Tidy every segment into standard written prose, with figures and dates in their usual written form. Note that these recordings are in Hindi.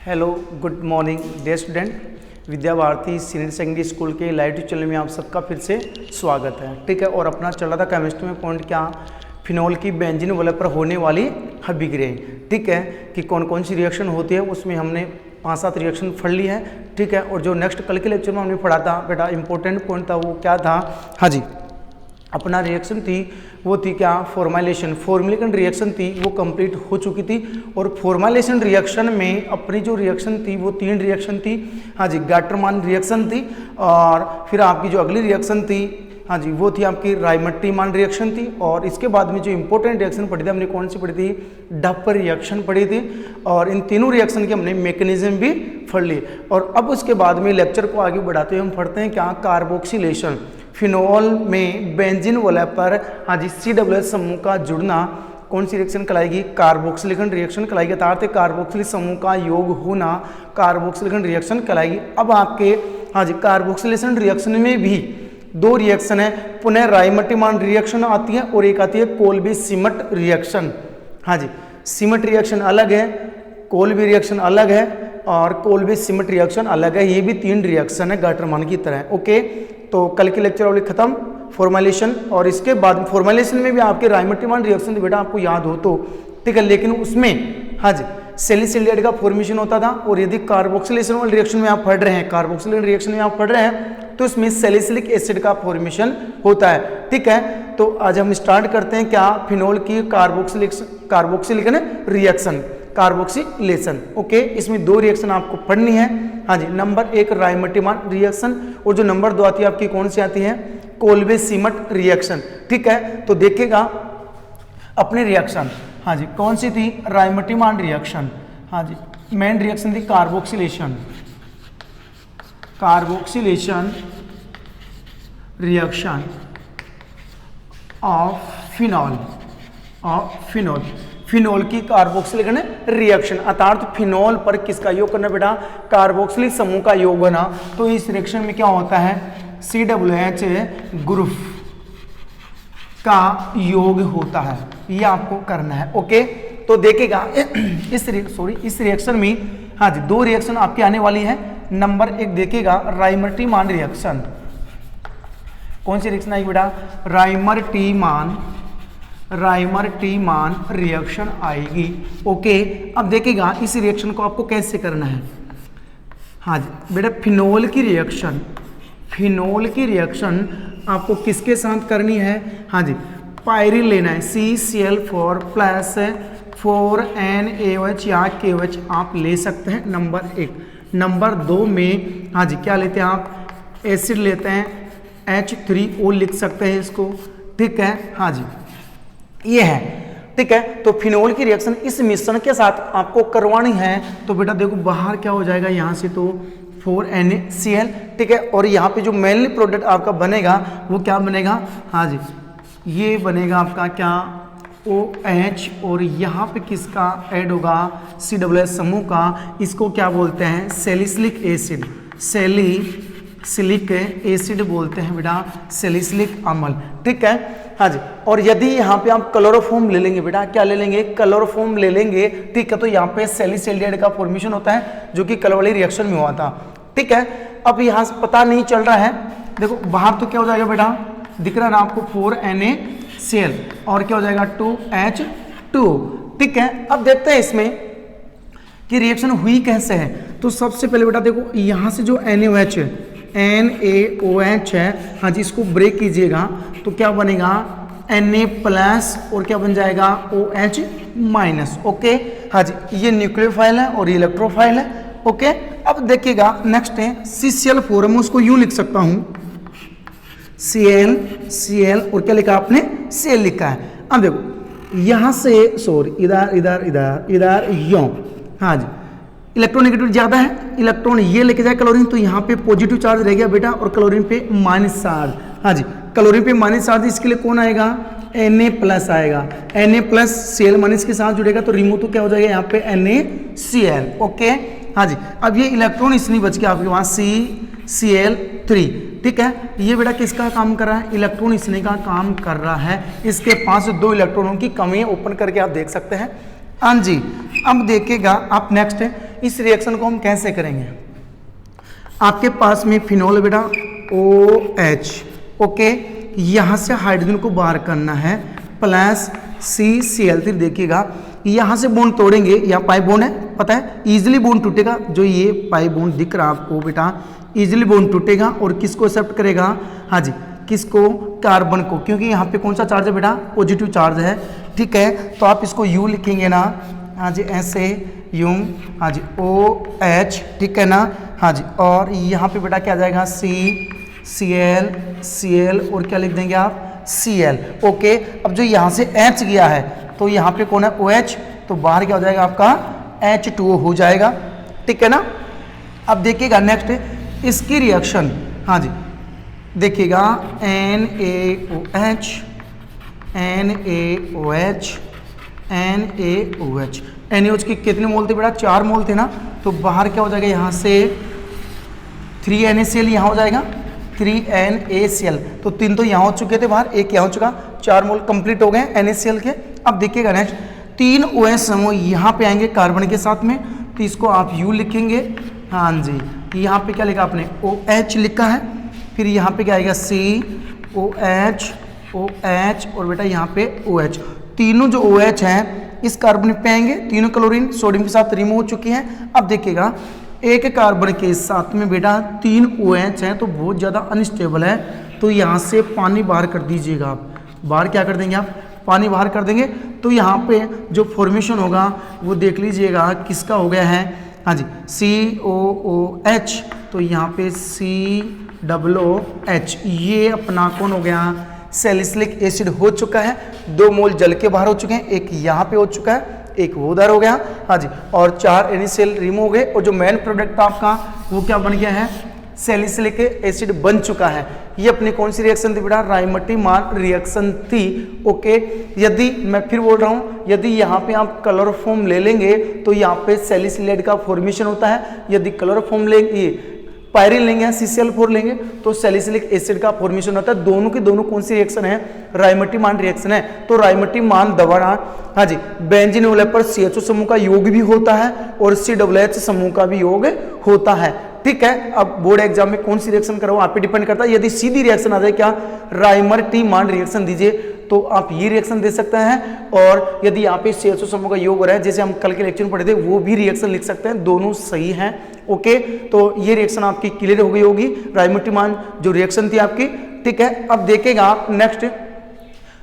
Hello good morning dear student. Vidya Bharati senior secondary school के लाइव चैनल में आप सबका फिर से स्वागत है। ठीक है, और अपना चल रहा था केमिस्ट्री में पॉइंट क्या, फिनॉल की बेंजीन वलय पर होने वाली अभिक्रियाएं। ठीक है, कि कौन कौन सी रिएक्शन होती है, उसमें हमने 5-7 रिएक्शन पढ़ ली है। ठीक है, और जो नेक्स्ट कल के लेक्चर में हमने पढ़ा था बेटा इंपॉर्टेंट पॉइंट था वो क्या था, हाँ जी, अपना रिएक्शन थी वो थी क्या, फॉर्मुलेशन रिएक्शन थी वो कंप्लीट हो चुकी थी। और फॉर्मुलेशन रिएक्शन में अपनी जो रिएक्शन थी वो 3 रिएक्शन थी, हाँ जी, गाटरमान रिएक्शन थी। और फिर आपकी जो अगली रिएक्शन थी, हाँ जी, वो थी आपकी रायमट्टीमान रिएक्शन थी। और इसके बाद में जो इंपॉर्टेंट रिएक्शन पढ़ी थी हमने कौन सी पढ़ी थी, डपर रिएक्शन पढ़ी थी। और इन तीनों रिएक्शन के हमने मैकेनिज्म भी पढ़ ली। और अब उसके बाद में लेक्चर को आगे बढ़ाते हुए हम पढ़ते हैं क्या, कार्बोक्सिलेशन। फिनॉल में बेंजीन वलय पर हाँ जी COOH समूह का जुड़ना कौन सी रिएक्शन कहलाएगी, कार्बोक्सिलेशन रिएक्शन कहलाएगी। अर्थात कार्बोक्सिलिक समूह का योग होना कार्बोक्सिलेशन रिएक्शन कहलाएगी। अब आपके हाँ जी कार्बोक्सिलेशन रिएक्शन में भी 2 रिएक्शन है, पुनः रायमट्टीमान रिएक्शन आती है और एक आती है कोल्बे सिमट रिएक्शन। हाँ जी, सिमट रिएक्शन अलग है, कोल्बे रिएक्शन अलग है और कोल्बे सिमट रिएक्शन अलग है। ये भी 3 रिएक्शन है गाटरमान की तरह। ओके, तो कल की लेक्चर वाली खत्म फॉर्मुलेशन। और इसके बाद फॉर्मुलेशन में भी आपके रायमट्टीमान रिएक्शन बेटा आपको याद हो तो ठीक है, लेकिन उसमें हाँ जी सैलिसिलिकेट का फॉर्मेशन होता था। और यदि कार्बोक्सिलेशन वाले रिएक्शन में आप पढ़ रहे हैं, कार्बोक्सिलेशन रिएक्शन में आप पढ़ रहे हैं तो इसमें सैलिसिलिक एसिड का फॉर्मेशन होता है। ठीक है, तो आज हम स्टार्ट करते हैं क्या, फिनॉल की कार्बोक्सिलेशन रिएक्शन, कार्बोक्सिलेशन। ओके, इसमें 2 रिएक्शन आपको पढ़नी है। हाँ जी, नंबर 1 रायमट्टीमान रिएक्शन और जो नंबर 2 आती है आपकी कौन सी आती है, कोल्बे सिमट रिएक्शन। ठीक है, तो देखिएगा अपने रिएक्शन, हाँ जी, कौन सी थी, रायमट्टीमान रिएक्शन। हाँ जी, मेन रिएक्शन थी carboxylation reaction of phenol phenol की कार्बोक्सिलेशन रिएक्शन। अर्थात फिनॉल पर किसका योग करना बेटा, कार्बोक्सिलिक समूह का योग होना। तो इस रिएक्शन में क्या होता है, COOH ग्रुप का योग होता है, ये आपको करना है। ओके, तो देखिएगा इस रिएक्शन में हाँ जी 2 रिएक्शन आपके आने वाली है। नंबर 1 देखिएगा रायमट्टीमान रिएक्शन। कौन सी रिएक्शन आएगी बेटा, रायमट्टीमान रिएक्शन आएगी। ओके, अब देखिएगा इस रिएक्शन को आपको कैसे करना है। हाँ जी बेटा, फिनॉल की रिएक्शन आपको किसके साथ करनी है, हाँ जी पायरिल लेना है, CCl4 प्लस 4NaOH या KOH आप ले सकते हैं, नंबर 1। नंबर 2 में हाँ जी क्या लेते हैं आप, एसिड लेते हैं, H3O लिख सकते हैं इसको। ठीक है, हाँ जी ये है। ठीक है, तो फिनॉल की रिएक्शन इस मिश्रण के साथ आपको करवानी है। तो बेटा देखो बाहर क्या हो जाएगा, यहाँ से तो 4NaCl। ठीक है, और यहाँ पे जो मेनली प्रोडक्ट आपका बनेगा वो क्या बनेगा, हाँ जी ये बनेगा आपका क्या, OH। और यहाँ पे किसका ऐड होगा, COOH समूह का। इसको क्या बोलते हैं, सैलिसिलिक एसिड बोलते हैं बेटा, सैलिसिलिक अम्ल। ठीक है, हाँ जी। और यदि यहाँ पे आप क्लोरोफॉर्म ले लेंगे बेटा, क्या ले लेंगे, क्लोरोफॉर्म ले लेंगे। ठीक है, तो यहाँ पे सैलिसिलिकेट का फॉर्मेशन होता है जो कि कल वाली रिएक्शन में हुआ था। ठीक है, अब यहाँ से पता नहीं चल रहा है, देखो बाहर तो क्या हो जाएगा बेटा, दिख रहा है ना आपको 4NaCl और क्या हो जाएगा 2H2। ठीक है, अब देखते हैं इसमें कि रिएक्शन हुई कैसे है। तो सबसे पहले बेटा देखो यहाँ से जो NaOH है, हाँ जी इसको ब्रेक कीजिएगा तो क्या बनेगा Na प्लस और क्या बन जाएगा OH माइनस। ओके, हाँ जी ये न्यूक्लियोफाइल है और ये इलेक्ट्रोफाइल है। ओके, अब देखिएगा नेक्स्ट है CCl4, मैं उसको यूं लिख सकता हूँ Cl और क्या लिखा आपने, Cl लिखा है। अब देखो यहाँ से सॉरी इधर यों, हाँ जी इलेक्ट्रोनेगेटिव ज्यादा है, इलेक्ट्रॉन ये लेके जाए क्लोरीन, तो यहाँ पे पॉजिटिव चार्ज रह गया बेटा और क्लोरीन पे माइनस चार्ज। हाँ जी, क्लोरीन पे माइनस चार्ज, इसके लिए कौन आएगा, Na प्लस आएगा। Na प्लस Cl माइनस के साथ जुड़ेगा तो रिमूव तो क्या हो जाएगा यहाँ पे NaCl। ओके, हाँ जी, अब ये इलेक्ट्रॉन इसलिए बच गया आपके वहाँ CCl3। ठीक है, ये बेटा किसका काम कर रहा है, इलेक्ट्रॉन इसने का काम कर रहा है। इसके पास 2 इलेक्ट्रॉनों की कमी है, ओपन करके आप देख सकते हैं। हाँ जी, अब देखिएगा आप नेक्स्ट है इस रिएक्शन को हम कैसे करेंगे? आपके पास में फिनोल बेटा OH, ओके, यहाँ से हाइड्रोजन को बाहर करना है प्लस CCl3। देखिएगा यहाँ से बॉन्ड तोड़ेंगे, यहाँ पाई बॉन्ड है, पता है इजीली बॉन्ड टूटेगा। जो ये पाई बॉन्ड दिख रहा है आपको बेटा, इजीली बॉन्ड टूटेगा और किसको एक्सेप्ट करेगा? हाँ जी, किसको? कार्बन को, क्योंकि यहाँ पे कौन सा चार्ज है बेटा? पॉजिटिव चार्ज है, ठीक है। तो आप इसको U लिखेंगे ना, हाँ जी, ऐसे U, हाँ जी, OH, ठीक है ना, हाँ जी, और यहाँ पे बेटा क्या आ जाएगा? Cl और क्या लिख देंगे आप? Cl, okay. अब जो यहाँ से H गया है तो यहाँ पे कौन है? OH, तो बाहर क्या हो जाएगा आपका? H2O हो जाएगा, ठीक है ना। अब देखिएगा नेक्स्ट इसकी रिएक्शन, हाँ जी, देखिएगा NaOH, NaOH की कितने मोल थे बेटा? 4 मोल थे ना, तो बाहर क्या हो जाएगा? यहाँ से 3 NaCl यहाँ हो जाएगा, 3 NaCl, तो 3 तो यहाँ हो चुके थे बाहर, 1 यहाँ हो चुका, 4 मोल कंप्लीट हो गए NaCl के। अब देखिएगा नेक्स्ट 3 OH समूह यहाँ पे आएंगे कार्बन के साथ में, तो इसको आप U लिखेंगे, हाँ जी, यहाँ पे क्या लिखा आपने? OH लिखा है, फिर यहाँ पे क्या आएगा? COH और बेटा यहाँ पे OH। तीनों जो OH हैं इस कार्बन पे आएंगे, तीनों क्लोरीन सोडियम के साथ रिमूव हो चुकी हैं। अब देखिएगा एक कार्बन के साथ में बेटा 3 OH हैं, तो बहुत ज़्यादा अनस्टेबल है, तो यहाँ से पानी बाहर कर दीजिएगा आप। बाहर क्या कर देंगे आप? पानी बाहर कर देंगे, तो यहाँ पे जो फॉर्मेशन होगा वो देख लीजिएगा किसका हो गया है? हाँ जी, COOH, तो यहाँ पे COOH, ये अपना कौन हो गया? सैलिसिलिक एसिड हो चुका है। 2 मोल जल के बाहर हो चुके हैं, एक यहाँ पे हो चुका है, एक वो उधर हो गया, हाँ जी, और 4 NaCl रिमूव हो गए, और जो मेन प्रोडक्ट आपका वो क्या बन गया है? सैलिसिलिक एसिड बन चुका है। ये अपनी कौन सी रिएक्शन थी बेटा? राइमटिमान रिएक्शन थी, ओके। यदि मैं फिर बोल रहा हूँ, यदि यहाँ पे आप क्लोरोफॉर्म ले लेंगे तो यहाँ पे सैलिसिलेट का फॉर्मेशन होता है। यदि क्लोरोफॉर्म लेंगे, पायरिन लेंगे, CCl4 लेंगे, तो सैलिसिलिक एसिड का फॉर्मेशन होता है। दोनों की दोनों कौन सी रिएक्शन है? राइमटिमान रिएक्शन है। तो राइमटिमान दवा, हाँ जी, बेंजीन वाले पर CHO समूह का योग भी होता है और COOH समूह का भी योग होता है, ठीक है। अब बोर्ड एग्जाम में कौन सी रिएक्शन कराओ आप पे डिपेंड करता है। यदि सीधी रिएक्शन आ जाए, क्या राइमटिमान रिएक्शन दीजिए, तो आप ये रिएक्शन दे सकते हैं। और यदि यहाँ पे CHO समूह का योग हो रहा है, जैसे हम कल के लेक्चर में पढ़े थे, वो भी रिएक्शन लिख सकते हैं, दोनों सही हैं, ओके। तो ये रिएक्शन आपकी क्लियर हो गई होगी, राइमटिमान जो रिएक्शन थी आपकी, ठीक है। अब देखेगा आप नेक्स्ट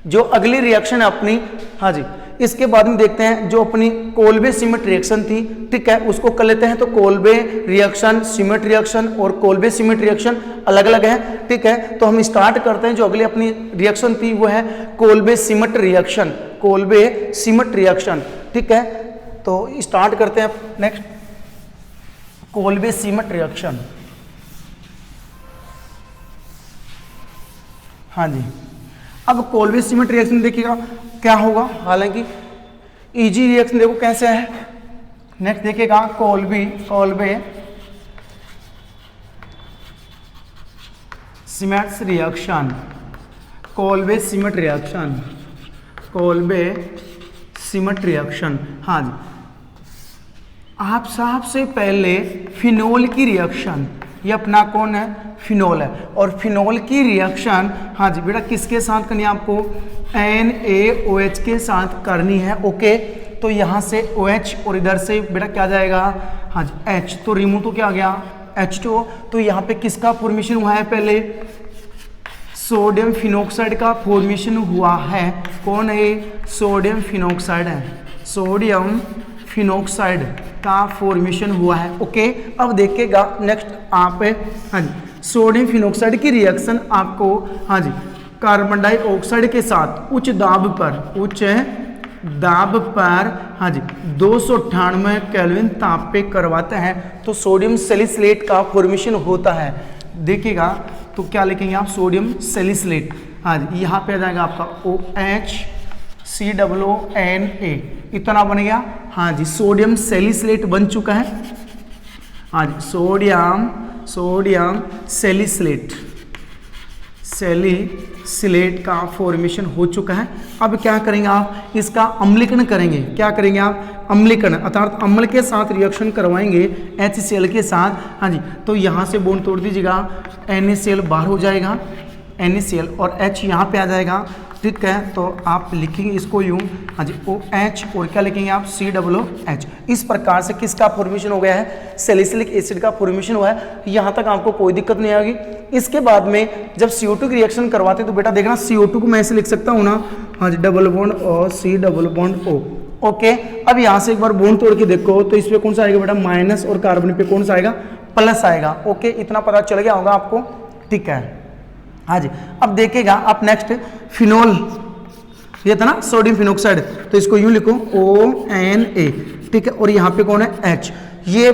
जो अगली रिएक्शन है अपनी, हाँ जी, इसके बाद में देखते हैं जो अपनी कोल्बे सीमेंट रिएक्शन थी, ठीक है, उसको कर लेते हैं। तो कोल्बे रिएक्शन, सीमेंट रिएक्शन और कोल्बे सीमेंट रिएक्शन अलग अलग है, ठीक है। तो हम स्टार्ट करते हैं, जो अगली अपनी रिएक्शन थी वो है Kolbe cement reaction, Kolbe cement reaction, ठीक है। तो स्टार्ट करते हैं नेक्स्ट कोल्बे सीमेंट रिएक्शन, हाँ जी। अब कोल्बे सीमेंट रिएक्शन देखिएगा क्या होगा, हालांकि इजी रिएक्शन देखो कैसे है। नेक्स्ट देखिएगा Kolbe cement reaction, Kolbe cement reaction, Kolbe cement reaction, हाँ जी। आप सबसे पहले फिनोल की रिएक्शन, ये अपना कौन है? फिनोल है। और फिनोल की रिएक्शन, हाँ जी बेटा, किसके साथ करनी है आपको? NaOH के साथ करनी है, ओके। तो यहाँ से OH और इधर से बेटा क्या जाएगा? हाँ जी H, तो रिमूव तो क्या आ गया? H2O। तो यहाँ पे किसका फॉर्मेशन हुआ है? पहले सोडियम फिनोक्साइड का फॉर्मेशन हुआ है। कौन है? सोडियम फिनोक्साइड है, सोडियम फिनोक्साइड का फॉर्मेशन हुआ है, ओके। अब देखिएगा नेक्स्ट आप, हाँ जी, सोडियम फिनोक्साइड की रिएक्शन आपको, हाँ जी, कार्बन डाइऑक्साइड के साथ उच्च दाब पर, हाँ जी, 298 केल्विन ताप पे करवाते हैं, तो सोडियम सैलिसिलेट का फॉर्मेशन होता है। देखिएगा तो क्या लिखेंगे आप? सोडियम सैलिसिलेट, हाँ जी, यहाँ पे आ जाएगा आपका OH COONA, इतना बन गया, हाँ जी, सोडियम सैलिसिलेट बन चुका है, हाँ जी, सोडियम सैलिसिलेट, सैलिसिलेट का फॉर्मेशन हो चुका है। अब क्या करेंगे आप, इसका अम्लीकरण करेंगे। क्या करेंगे आप, अम्लीकरण, अर्थात अम्ल के साथ रिएक्शन करवाएंगे HCl के साथ। हाँ जी, तो यहाँ से बॉन्ड तोड़ दीजिएगा, NaCl बाहर हो जाएगा, NaCl और H यहाँ पे आ जाएगा। ठीक है, तो आप लिखेंगे इसको यूँ, हाँ जी, OH और क्या लिखेंगे आप, COOH। इस प्रकार से किसका फॉर्मेशन हो गया है, सैलिसिलिक एसिड का फॉर्मेशन हुआ है। यहाँ तक आपको कोई दिक्कत नहीं आएगी। इसके बाद में जब CO2 की रिएक्शन करवाते तो बेटा देखना, CO2 को मैं ऐसे लिख सकता हूँ ना, हाँ जी, डबल बॉन्ड और C double bond O। Okay, अब यहाँ से एक बार बॉन्ड तोड़ के देखो तो इस पे कौन सा आएगा बेटा, माइनस, और कार्बन पे कौन सा आएगा, प्लस आएगा। ओके, इतना पता चल गया होगा आपको। ठीक है, हाँ जी। अब देखिएगा आप नेक्स्ट, फिनोल, ये था ना सोडियम फिनोक्साइड, तो इसको यूं लिखो ONA। ठीक है, और यहाँ पे कौन है, H, ये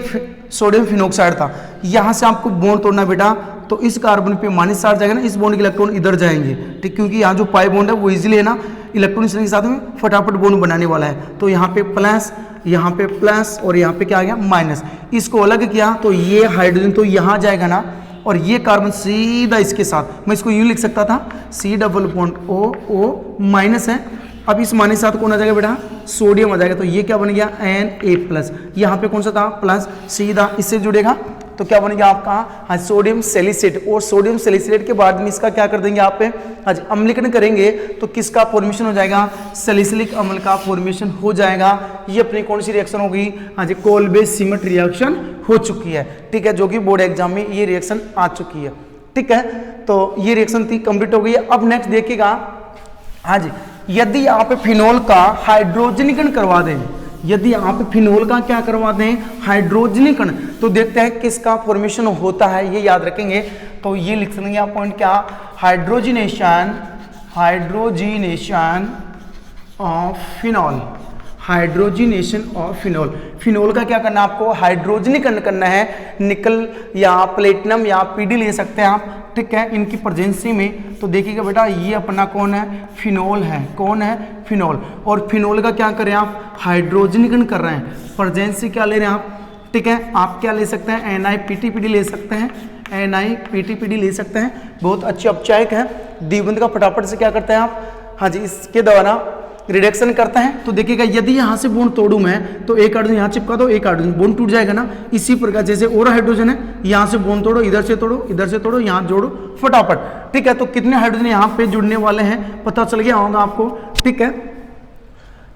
सोडियम फिनोक्साइड था। यहाँ से आपको बॉन्ड तोड़ना बेटा, तो इस कार्बन पे माइनस चार्ज जाएगा ना, इस बॉन्ड के इलेक्ट्रॉन इधर जाएंगे। ठीक, क्योंकि यहाँ जो पाई बॉन्ड है वो इजीली है ना, इलेक्ट्रॉन के साथ में फटाफट बॉन्ड बनाने वाला है। तो यहाँ पे प्लस, यहाँ पे प्लस, और यहाँ पे क्या आ गया, माइनस। इसको अलग किया तो ये हाइड्रोजन तो यहाँ जाएगा ना, और ये कार्बन सीधा इसके साथ, मैं इसको यूं लिख सकता था, C double bond O minus है। अब इस माइनस साथ कौन आ जाएगा बेटा, सोडियम आ जाएगा, तो ये क्या बन गया, Na+। यहाँ पे कौन सा था, प्लस, सीधा इससे जुड़ेगा तो क्या बन गया आपका, हाँ, सोडियम सैलिसिलेट। और सोडियम सैलिसिलेट के बाद में इसका क्या कर देंगे आप पे, हाँ जी, अम्लीकरण करेंगे तो किसका फॉर्मेशन हो जाएगा, सैलिसिलिक अम्ल का फॉर्मेशन हो जाएगा। ये अपनी कौन सी रिएक्शन होगी, हाँ जी, कोलबे-सिमट रिएक्शन हो चुकी है। ठीक है, जो कि बोर्ड एग्जाम में ये रिएक्शन आ चुकी है। ठीक है, तो ये रिएक्शन थी, कंप्लीट हो गई है। अब नेक्स्ट देखिएगा, हाँ जी, यदि आप फिनोल का हाइड्रोजनीकरण करवा दें, यदि आप फिनोल का क्या करवा दें, हाइड्रोजनीकरण, तो देखते हैं किसका फॉर्मेशन होता है, ये याद रखेंगे। तो ये लिख लेंगे आप पॉइंट, क्या, hydrogenation, hydrogenation of phenol, hydrogenation of phenol. Phenol का क्या करना है आपको, हाइड्रोजनीकरण करना है। निकल या प्लेटिनम या PD ले सकते हैं आप। ठीक है, इनकी प्रेजेंसी में। तो देखिएगा बेटा, ये अपना कौन है, फिनोल है। कौन है, फिनोल। और फिनोल का क्या करें आप, हाइड्रोजनीकरण कर रहे हैं। प्रेजेंसी क्या ले रहे हैं आप, ठीक है, आप क्या ले सकते हैं, NiPTPD ले सकते हैं, NiPTPD ले सकते हैं। बहुत अच्छी अपचायक है। द्विबंध का फटाफट से क्या करते हैं आप, हाँ जी, इसके द्वारा रिडक्शन करता है। तो देखिएगा, यदि यहाँ से बॉन्ड तोड़ूं मैं तो एक हाइड्रोजन यहाँ चिपका दो, एक हाइड्रोजन बॉन्ड टूट जाएगा ना। इसी प्रकार जैसे और हाइड्रोजन है, यहाँ से बॉन्ड तोड़ो, इधर से तोड़ो, इधर से तोड़ो, यहाँ जोड़ो फटाफट। ठीक है, तो कितने हाइड्रोजन यहाँ पे जुड़ने वाले हैं पता चल गया होगा आपको। ठीक है,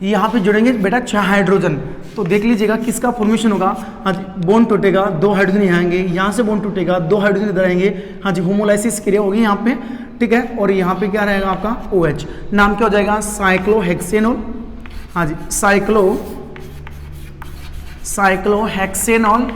यहाँ पे जुड़ेंगे बेटा 6 हाइड्रोजन। तो देख लीजिएगा किसका फॉर्मेशन होगा, हाँ जी, बॉन्ड टूटेगा, 2 हाइड्रोजन यहाँ आएंगे, यहाँ से बॉन्ड टूटेगा, 2 हाइड्रोजन इधर आएंगे, हाँ जी, होमोलाइसिस क्रिया होगी यहाँ पे। ठीक है, और यहाँ पे क्या रहेगा आपका OH, नाम क्या हो जाएगा, साइक्लोहेक्सेनॉल। हाँ जी, साइक्लोहेक्सेनॉल,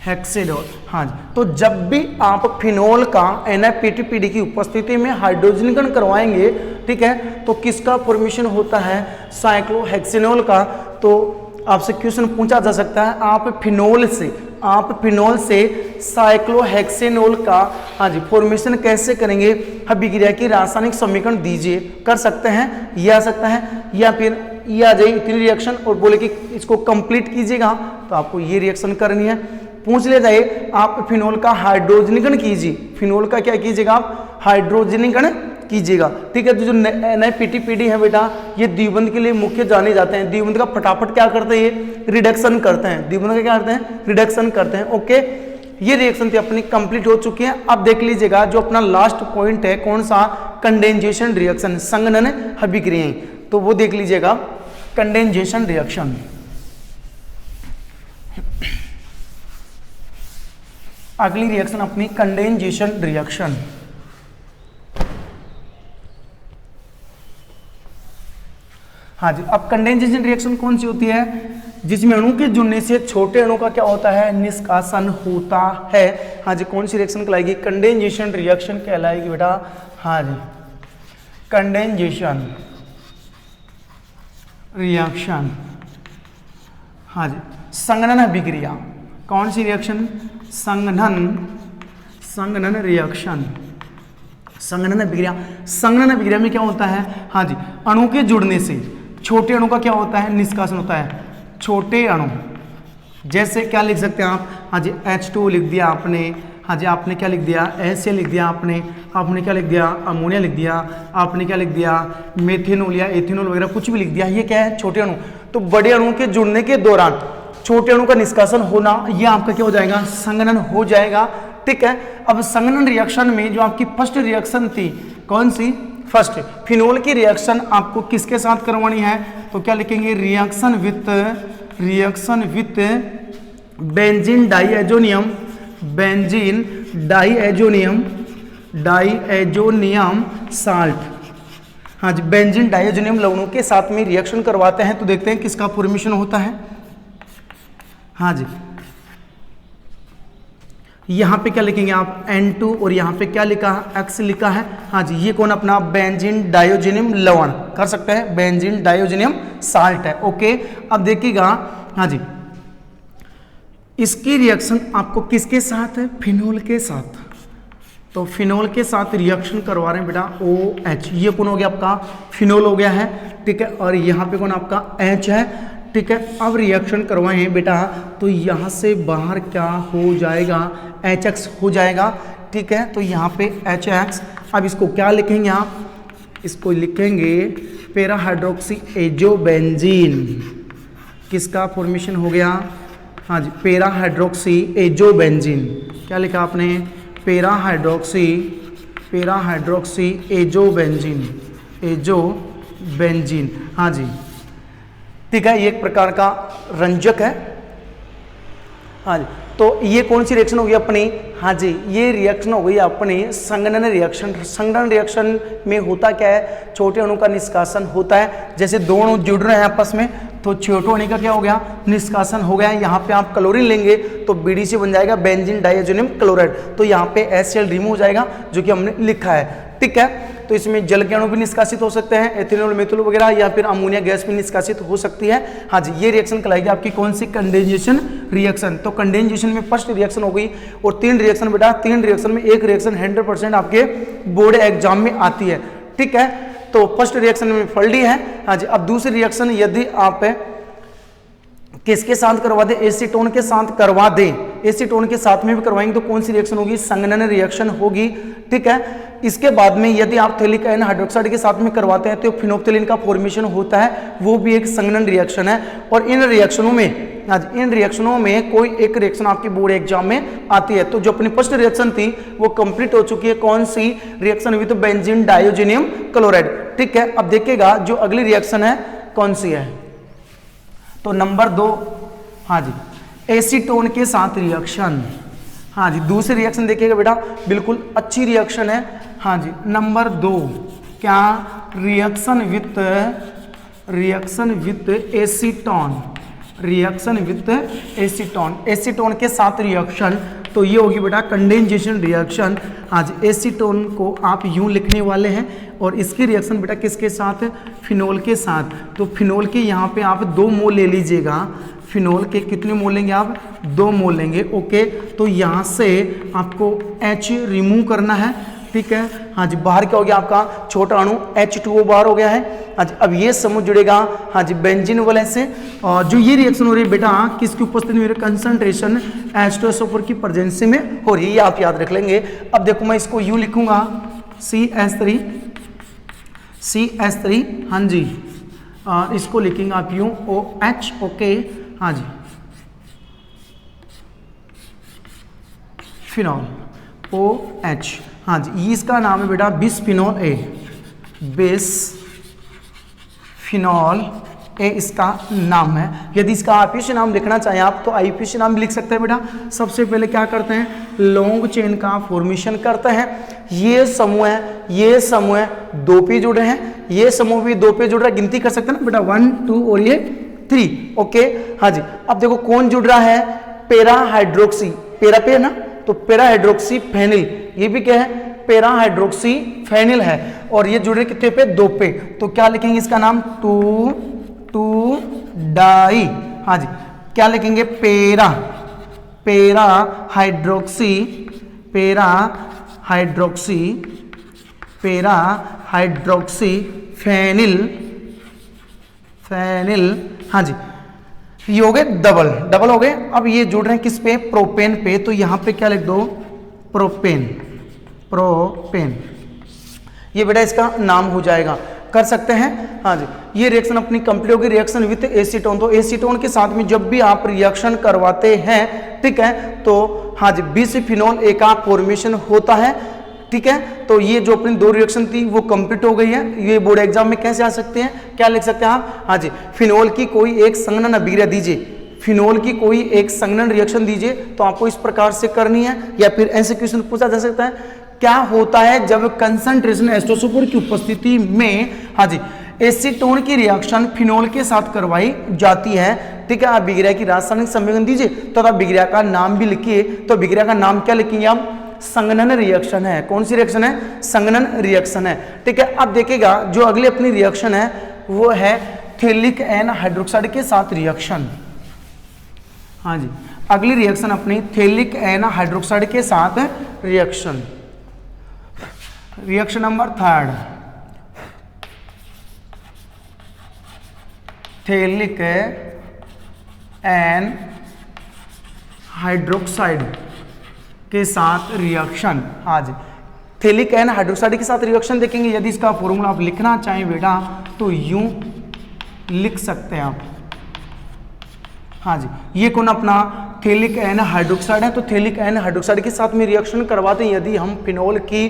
हेक्सेनॉल। हाँ जी, तो जब भी आप फिनोल का NiPTPD की उपस्थिति में हाइड्रोजनीकरण करवाएंगे, ठीक है, तो किसका फॉर्मेशन होता है, साइक्लोहेक्सेनॉल का। तो आपसे क्वेश्चन पूछा जा सकता है, आप फिनोल से साइक्लोहेक्सेनॉल का, हाँ जी, फॉर्मेशन कैसे करेंगे, अभिक्रिया की रासायनिक समीकरण दीजिए। कर सकते हैं, ये आ सकता है, या फिर ये आ जाए इतनी रिएक्शन और बोले कि इसको कंप्लीट कीजिएगा, तो आपको ये रिएक्शन करनी है। पूछ ले जाए आप फिनोल का हाइड्रोजनीकरण कीजिए, फिनोल का क्या कीजिएगा आप, हाइड्रोजनीकरण कीजिएगा। ठीक है, तो जो NiPTPD है बेटा, ये द्विबंध के लिए मुख्य जाने जाते हैं। द्विबंध का फटाफट क्या करते हैं, ये रिडक्शन करते हैं। द्विबंध का क्या करते हैं, रिडक्शन करते हैं। ओके, ये रिएक्शन थी अपनी कंप्लीट हो चुकी है। अब देख लीजिएगा जो अपना लास्ट पॉइंट है, कौन सा, कंडेंसेशन रिएक्शन, संघनन अभिक्रियाएं। तो वो देख लीजिएगा, कंडेंसेशन रिएक्शन। अगली रिएक्शन अपनी कंडेंसेशन रिएक्शन। हाँ जी, अब कंडेंसेशन रिएक्शन कौन सी होती है, जिसमें अणु के जुड़ने से छोटे अणु का क्या होता है, निष्कासन होता है। हाँ जी, कौन सी रिएक्शन कहलाएगी, कंडेंसेशन रिएक्शन कहलाएगी बेटा। हाँ जी, कंडेंसेशन रिएक्शन। हाँ जी, संघनन अभिक्रिया। कौन सी रिएक्शन, संघनन रिएक्शन, संघनन अभिक्रिया। संघनन अभिक्रिया में क्या होता है, हाँ जी, अणु के जुड़ने से छोटे अणु का क्या होता है, निष्कासन होता है। छोटे अणु जैसे क्या लिख सकते हैं आप, हाँ जी, H2 लिख दिया आपने, हाँ जी, आपने क्या लिख दिया, HCl लिख दिया आपने क्या लिख दिया, अमोनिया लिख दिया, आपने क्या लिख दिया, मेथेनॉल या एथेनॉल वगैरह कुछ भी लिख दिया। ये क्या है, छोटे अणु। तो बड़े अणु के जुड़ने के दौरान छोटे अणु का निष्कासन होना, ये आपका क्या हो जाएगा, संघनन हो जाएगा। ठीक है, अब संघनन रिएक्शन में जो आपकी फर्स्ट रिएक्शन थी, कौन सी, फर्स्ट फिनोल की रिएक्शन आपको किसके साथ करवानी है, तो क्या लिखेंगे, reaction with benzene diazonium, benzene diazonium salt. हाँ जी, बेंजीन डाइएजोनियम लवणों के साथ में रिएक्शन करवाते हैं। तो देखते हैं किसका फॉर्मेशन होता है। हाँ जी, यहाँ पे क्या लिखेंगे आप, N2 और यहाँ पे क्या लिखा है, X लिखा है। हाँ जी, ये कौन अपना बेंजीन डाइओजिनियम लवण कर सकते हैं, बेंजीन डाइओजिनियम साल्ट है। ओके, अब देखिएगा, हाँ जी, इसकी रिएक्शन आपको किसके साथ है, फिनोल के साथ। तो फिनोल के साथ रिएक्शन करवा रहे हैं बेटा, OH, ये कौन हो गया आपका, फिनोल हो गया है। ठीक है, और यहाँ पे कौन आपका H है। ठीक है, अब रिएक्शन करवाएं बेटा, तो यहाँ से बाहर क्या हो जाएगा, HX हो जाएगा। ठीक है, तो यहाँ पे HX, अब इसको क्या लिखेंगे आप, इसको लिखेंगे पैरा हाइड्रोक्सी एजोबेंजीन। किसका फॉर्मेशन हो गया, हाँ जी, पैरा हाइड्रोक्सी एजोबेंजीन। क्या लिखा आपने, पैरा हाइड्रोक्सी एजोबेंजीन। हाँ जी, ठीक है, ये एक प्रकार का रंजक है। हाँ जी, तो ये कौन सी रिएक्शन होगी अपनी, हाँ जी, ये रिएक्शन हो गई अपनी संघनन रिएक्शन। संघनन रिएक्शन में होता क्या है, छोटे अणु का निष्कासन होता है। जैसे दो अणु जुड़ रहे हैं आपस में, तो छोटे अणु का क्या हो गया, निष्कासन हो गया। यहाँ पे आप क्लोरीन लेंगे तो BDC बन जाएगा, बेंजीन डाइएजोनियम क्लोराइड। तो यहाँ पे HCl रिमूव हो जाएगा, जो कि हमने लिखा है। ठीक है, तो इसमें जल के अणु भी निष्कासित हो सकते हैं, एथेनॉल, मेथनॉल वगैरह, या फिर अमोनिया गैस भी निष्कासित हो सकती है। हाँ जी, ये रिएक्शन कहलाएगी आपकी कौन सी, कंडेंसेशन रिएक्शन। तो कंडेंसेशन में फर्स्ट रिएक्शन हो गई, और 3 रिएक्शन बेटा, 3 रिएक्शन में एक रिएक्शन 100% आपके बोर्ड एग्जाम में आती है। ठीक है, तो फर्स्ट रिएक्शन में फल्डी है। हाँ जी, अब दूसरी रिएक्शन यदि आप किसके साथ करवा दे, एसीटोन के साथ करवा दे, एसीटोन के साथ में भी करवाएंगे तो कौन सी रिएक्शन होगी, संघनन रिएक्शन होगी। ठीक है, इसके बाद में यदि आप थैलिक आयन हाइड्रोक्साइड के साथ में करवाते हैं तो फिनोप्थिलीन का फॉर्मेशन होता है, वो भी एक संघनन रिएक्शन है। और इन रिएक्शनों में कोई एक रिएक्शन आपकी बोर्ड एग्जाम में आती है। तो जो अपनी फर्स्ट रिएक्शन थी वो कंप्लीट हो चुकी है, कौन सी, रिएक्शन विद बेंजीन डाइओजिनियम क्लोराइड। ठीक है, अब देखिएगा जो अगली रिएक्शन है कौन सी है, तो नंबर 2, हाँ जी, एसीटोन के साथ रिएक्शन। हाँ जी, दूसरी रिएक्शन देखिएगा बेटा, बिल्कुल अच्छी रिएक्शन है। हाँ जी, नंबर 2 क्या, रिएक्शन विथ एसीटोन, एसीटोन के साथ रिएक्शन। तो ये होगी बेटा कंडेंसेशन रिएक्शन। हाँ जी, एसीटोन को आप यूं लिखने वाले हैं, और इसकी रिएक्शन बेटा किसके साथ है, फिनोल के साथ। तो फिनोल के यहाँ पे आप 2 मोल ले लीजिएगा, फिनोल के कितने मोल लेंगे आप, 2 मोल लेंगे। ओके, तो यहाँ से आपको H रिमूव करना है। ठीक है, हाँ जी, बाहर क्या हो गया आपका, छोटा अणु H2O बाहर हो गया है। हाँ जी, अब ये समूह जुड़ेगा, हाँ जी, बेंजीन वाले से। और जो ये रिएक्शन हो रही है बेटा, किसकी उपस्थिति में, कंसंट्रेशन H2SO4 की प्रेजेंस में हो रही है, आप याद रख लेंगे। अब देखो मैं इसको यूं लिखूंगा, CH3, हाँ जी, इसको लिखेंगे आप यूं, OH। ओके, हाँ जी, फिनॉल, OH। हाँ जी, ये इसका नाम है बेटा बिस्फिनॉल A, बिस्फिनॉल A इसका नाम है। यदि इसका आईपीसी नाम लिखना चाहें आप तो आईपीसी नाम भी लिख सकते हैं बेटा। सबसे पहले क्या करते हैं, लॉन्ग चेन का फॉर्मेशन करते हैं। ये समूह है 2 पे जुड़ रहे हैं, ये समूह भी 2 पे जुड़ रहा है, गिनती कर सकते हैं ना बेटा, 1 2 और ये 3। ओके, हाँ जी, अब देखो कौन जुड़ रहा है, पैरा हाइड्रोक्सी, पैरा पे है ना, तो पैरा हाइड्रोक्सी फेनिल, ये भी क्या है, पैरा हाइड्रोक्सी फेनिल है। और ये जुड़े कितने पे, 2 पे। तो क्या लिखेंगे इसका नाम, 2 डाई, हाँ जी, क्या लिखेंगे, पैरा हाइड्रोक्सी फेनिल। हाँ जी, ये हो गए डबल हो गए। अब ये जुड़ रहे हैं किस पे, प्रोपेन पे। तो यहाँ पे क्या लिख दो, प्रोपेन, प्रोपेन, ये बेटा इसका नाम हो जाएगा। कर सकते हैं, हाँ जी। ये रिएक्शन अपनी कंप्लीट होगी, रिएक्शन विथ एसीटोन। तो एसीटोन के साथ में जब भी आप रिएक्शन करवाते हैं, ठीक है, तो हाँ जी बिसफिनोल ए का फॉर्मेशन होता है, ठीक है। तो ये जो अपनी दो रिएक्शन थी वो कंप्लीट हो गई है। ये बोर्ड एग्जाम में कैसे आ सकते हैं, क्या लिख सकते हैं आप, हाँ जी, फिनोल की कोई एक संघनन अभिक्रिया दीजिए, फिनोल की कोई एक संघनन रिएक्शन दीजिए, तो आपको इस प्रकार से करनी है। या फिर ऐसे क्वेश्चन पूछा जा सकता है, क्या होता है जब कंसंट्रेशन एस्टोसोपोर की उपस्थिति में, हाँ जी, एसीटोन की रिएक्शन फिनोल के साथ करवाई जाती है, ठीक है। अभिक्रिया की रासायनिक संवेदन दीजिए, तो आप अभिक्रिया का नाम भी लिखिए। तो अभिक्रिया का नाम क्या लिखेंगे आप, संघनन रिएक्शन है। कौन सी रिएक्शन है, संघनन रिएक्शन है, ठीक है। अब देखिएगा जो अगली अपनी रिएक्शन है वो है थैलिक एन हाइड्रोक्साइड के साथ रिएक्शन, हाँ जी। अगली रिएक्शन अपनी थैलिक एन हाइड्रोक्साइड के साथ रिएक्शन, रिएक्शन नंबर 3, थैलिक एन हाइड्रोक्साइड के साथ रिएक्शन, हाँ जी। थैलिक एन हाइड्रोक्साइड के साथ रिएक्शन देखेंगे। यदि इसका फॉर्मूला आप लिखना चाहें बेटा तो यूं लिख सकते हैं आप, हाँ जी। ये कौन अपना थैलिक एन हाइड्रोक्साइड है, तो थैलिक एन हाइड्रोक्साइड के साथ में रिएक्शन करवाते हैं यदि हम फिनोल की,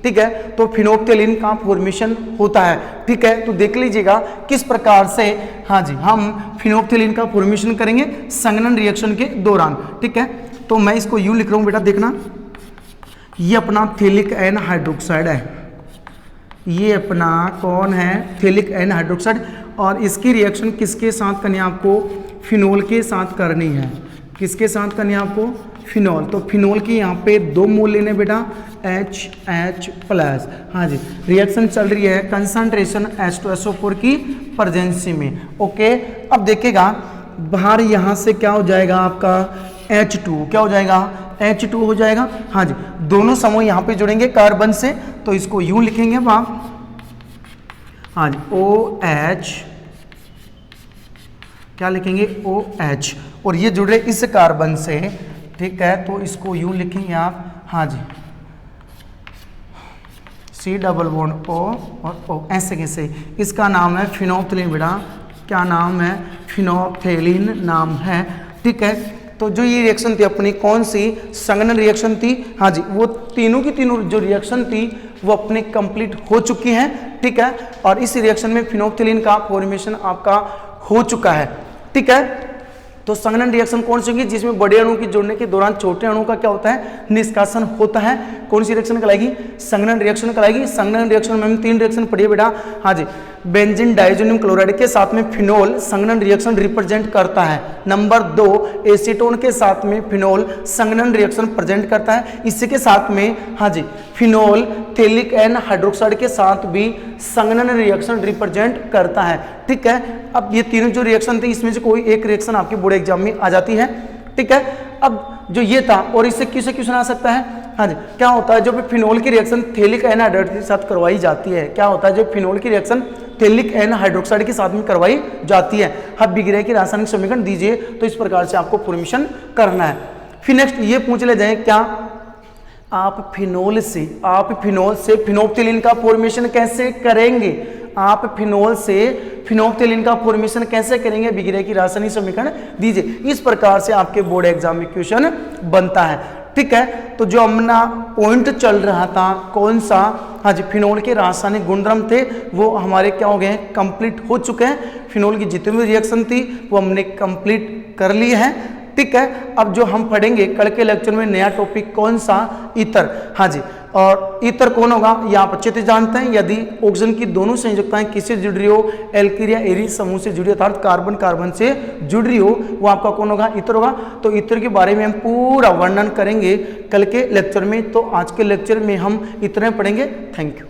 ठीक है, तो फिनोप्थेलिन का फॉर्मेशन होता है, ठीक है। तो देख लीजिएगा किस प्रकार से, हाँ जी, हम फिनोप्थेलिन का फॉर्मेशन करेंगे संघनन रिएक्शन के दौरान, ठीक है। तो मैं इसको यूं लिख रहा हूं बेटा, देखना, ये अपना थैलिक एन हाइड्रोक्साइड है, ये अपना कौन है, थैलिक एन हाइड्रोक्साइड, और इसकी रिएक्शन किसके साथ करनी है आपको, फिनोल के साथ करनी है। किसके साथ करनी है आपको, फिनोल। तो फिनोल की यहाँ पे 2 मोल लेने बेटा, HH+, हाँ जी। रिएक्शन चल रही है कंसंट्रेशन H2SO4 की प्रेजेंसी में, ओके। अब देखिएगा बाहर यहाँ से क्या हो जाएगा आपका H2, क्या हो जाएगा, H2 हो जाएगा, हाँ जी। दोनों समूह यहाँ पे जुड़ेंगे कार्बन से, तो इसको यूं लिखेंगे अब आप, हाँ जी, OH, क्या लिखेंगे, OH, और ये जुड़े इस कार्बन से, ठीक है। तो इसको यूं लिखेंगे आप, हाँ जी, C डबल बॉन्ड O और O, ऐसे कैसे, इसका नाम है फिनोप्थेलिन बेटा, क्या नाम है, फिनोप्थेलिन नाम है, ठीक है। तो जो ये रिएक्शन थी अपनी कौन सी, संघनन रिएक्शन थी, हाँ जी। वो तीनों की तीनों जो रिएक्शन थी वो अपने कंप्लीट हो चुकी हैं, ठीक है। और इस रिएक्शन में फिनोप्थेलिन का फॉर्मेशन आपका हो चुका है, ठीक है। तो संघनन रिएक्शन कौन सी होगी, जिसमें बड़े अणु की जोड़ने के दौरान छोटे अणु का क्या होता है, निष्कासन होता है। कौन सी रिएक्शन कहलाएगी, संघनन रिएक्शन कहलाएगी। संघनन रिएक्शन में हम 3 रिएक्शन पढ़िए बेटा, हाँ जी। बेंजीन डाइजोनियम क्लोराइड के साथ में फिनोल संघनन रिएक्शन रिप्रेजेंट करता है। नंबर 2, एसीटोन के साथ में फिनोल संघनन रिएक्शन प्रेजेंट करता है। इसी के साथ में, हाँ जी, फिनोल थैलिक एन हाइड्रोक्साइड के साथ भी संघनन रिएक्शन रिप्रेजेंट करता है, ठीक है। अब ये तीनों जो रिएक्शन थी इसमें से कोई एक रिएक्शन आपके बोर्ड एग्जाम में आ जाती है, ठीक है। अब जो ये था, और इससे किससे क्वेश्चन आ सकता है, हाँ जी, क्या होता है जब फिनोल की रिएक्शन थैलिक एन हाइड्रोक्साइड के साथ करवाई जाती है, क्या होता है जब फिनोल की रिएक्शन थैलिक एन हाइड्रोक्साइड के साथ में करवाई जाती है, अब अभिक्रिया की रासायनिक समीकरण दीजिए। तो इस प्रकार से आपको फॉर्मेशन करना है। फिर नेक्स्ट ये पूछ ले जाए, क्या आप फिनोल से फिनोप्थेलिन का फॉर्मेशन कैसे करेंगे, आप फिनोल से फिनोप्थेलिन का फॉर्मेशन कैसे करेंगे, अभिक्रिया की रासायनिक समीकरण दीजिए। इस प्रकार से आपके बोर्ड एग्जाम में क्वेश्चन बनता है, ठीक है। तो जो अपना पॉइंट चल रहा था कौन सा, हाँ जी, फिनोल के रासायनिक गुणधर्म थे वो हमारे क्या हो गए हैं, कंप्लीट हो चुके हैं। फिनोल की जितनी भी रिएक्शन थी वो हमने कंप्लीट कर ली है, ठीक है। अब जो हम पढ़ेंगे कल के लेक्चर में नया टॉपिक कौन सा, ईथर, हाँ जी। और ईथर कौन होगा ये आप अच्छे से जानते हैं। यदि ऑक्सीजन की दोनों संयोजकताएं किससे जुड़ रही हो, एल्किल या एरी समूह से जुड़ी, अर्थात कार्बन कार्बन से जुड़ रही हो, वो आपका कौन होगा, ईथर होगा। तो ईथर के बारे में हम पूरा वर्णन करेंगे कल के लेक्चर में। तो आज के लेक्चर में हम इतने पढ़ेंगे। Thank you.